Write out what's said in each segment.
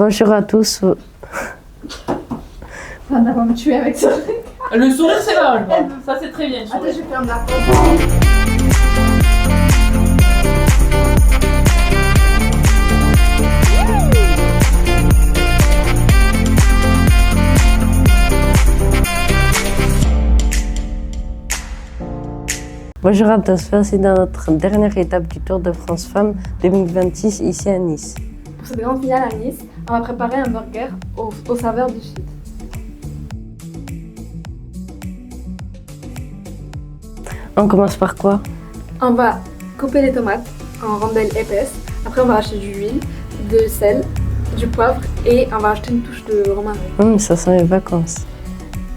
Bonjour à tous. Anna va me tuer avec ça. Le sourire, c'est là, ça c'est très bien. Attends, je ferme la porte. Bonjour à tous, voici dans notre dernière étape du Tour de France Femmes 2026 ici à Nice. Pour cette grande finale à Nice, on va préparer un burger aux saveurs du sud. On commence par quoi? On va couper les tomates en rondelles épaisses. Après, on va acheter de l'huile, de sel, du poivre et on va acheter une touche de romarin. Ça sent les vacances.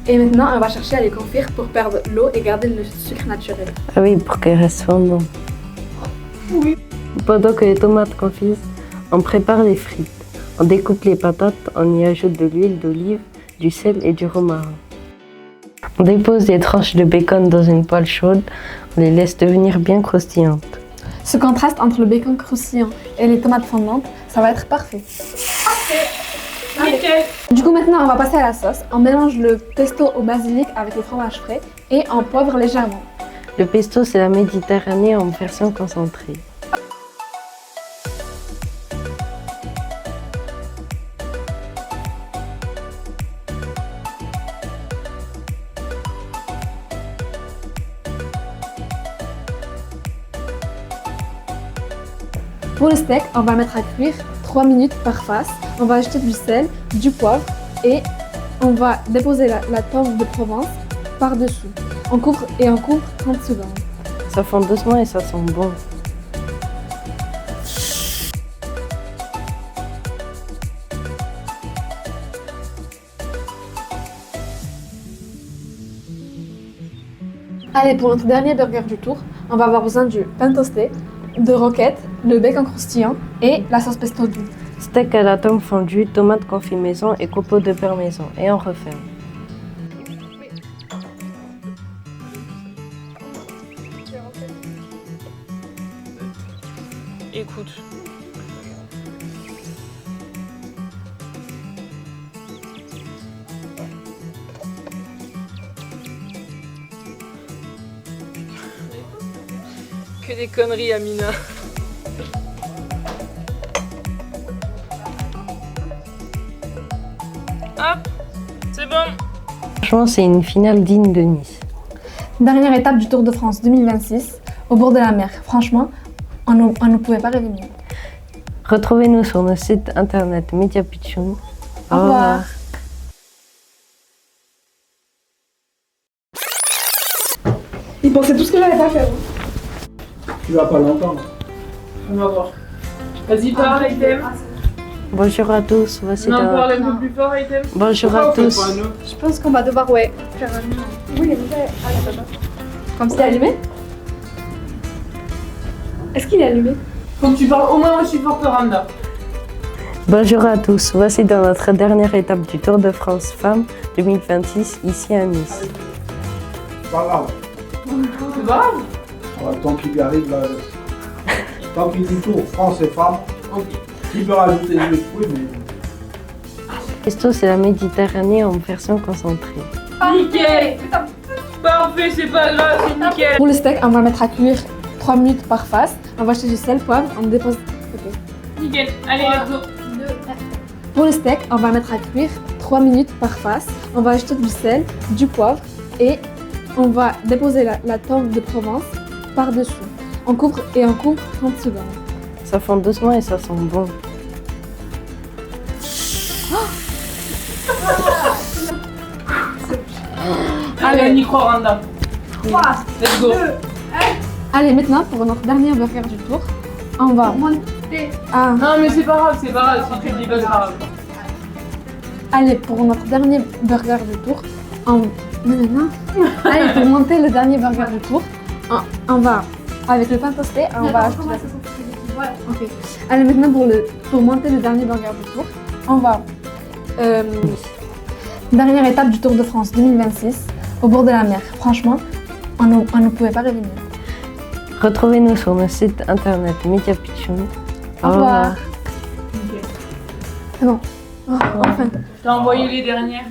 Et maintenant, on va chercher à les confire pour perdre l'eau et garder le sucre naturel. Ah oui, pour qu'elles restent fondants. Oui. Pendant que les tomates confisent, on prépare les frites. On découpe les patates, on y ajoute de l'huile d'olive, du sel et du romarin. On dépose des tranches de bacon dans une poêle chaude, on les laisse devenir bien croustillantes. Ce contraste entre le bacon croustillant et les tomates fondantes, ça va être parfait. Nickel. Du coup, maintenant, on va passer à la sauce. On mélange le pesto au basilic avec le fromage frais et on poivre légèrement. Le pesto, c'est la Méditerranée en version concentrée. Pour le steak, on va mettre à cuire 3 minutes par face. On va ajouter du sel, du poivre et on va déposer la tome de Provence par-dessous. On couvre 30 secondes. Ça fond doucement et ça sent bon. Allez, pour notre dernier burger du tour, on va avoir besoin du pain toasté, de roquettes, le bacon croustillant et la sauce pesto douce. Steak à la tome fondue, tomates confit maison et copeaux de beurre maison. Et on referme. Écoute. Que des conneries, Amina. Hop, c'est bon. Franchement, c'est une finale digne de Nice. Dernière étape du Tour de France 2026, au bord de la mer. Franchement, on ne pouvait pas rêver mieux. Retrouvez-nous sur nos sites internet Media Pitchoun. Au revoir. Il pensait tout ce que j'allais pas faire. Tu vas pas l'entendre. On va voir. Vas-y, parle, Item. Bonjour à tous, voici Non, dans... parle un peu plus fort, Item. Bonjour à tous. Je pense qu'on va devoir, faire un... Oui, comme c'est allumé. Est-ce qu'il est allumé? Faut que tu parles au moins aussi fort que Randa. Bonjour à tous, voici dans notre dernière étape du Tour de France Femmes 2026 ici à Nice. Pas grave. C'est pas grave. Tant qu'il y arrive là. Tant qu'il dit Tour France et femmes, Ok. il peut rajouter des fruits, mais. Pesto, c'est la Méditerranée en version concentrée. Nickel. Parfait, c'est pas grave, c'est nickel. Pour le steak, on va mettre à cuire 3 minutes par face. On va acheter du sel, poivre, on dépose... Ok. Nickel. Allez, let's go. Pour le steak, on va mettre à cuire 3 minutes par face. On va ajouter du sel, du poivre et on va déposer la tome de Provence par-dessous. On couvre 30 secondes. Ça fond doucement et ça sent bon. Allez, on y croit, Randa. 3, let's go. Allez, maintenant, pour notre dernier burger du tour, on va monter. Non, mais c'est pas grave, si tu dis pas, c'est pas grave. Allez, pour notre dernier burger du tour, Allez, pour monter le dernier burger du tour, on va, avec le pain toasté, on va acheter Ok. Allez, maintenant, pour monter le dernier burger du tour, on va... Dernière étape du Tour de France 2026, au bord de la mer. Franchement, on ne pouvait pas rêver mieux. Retrouvez-nous sur nos sites internet Media Pitchoun. Au revoir. C'est bon. Oh, enfin. T'as envoyé les dernières.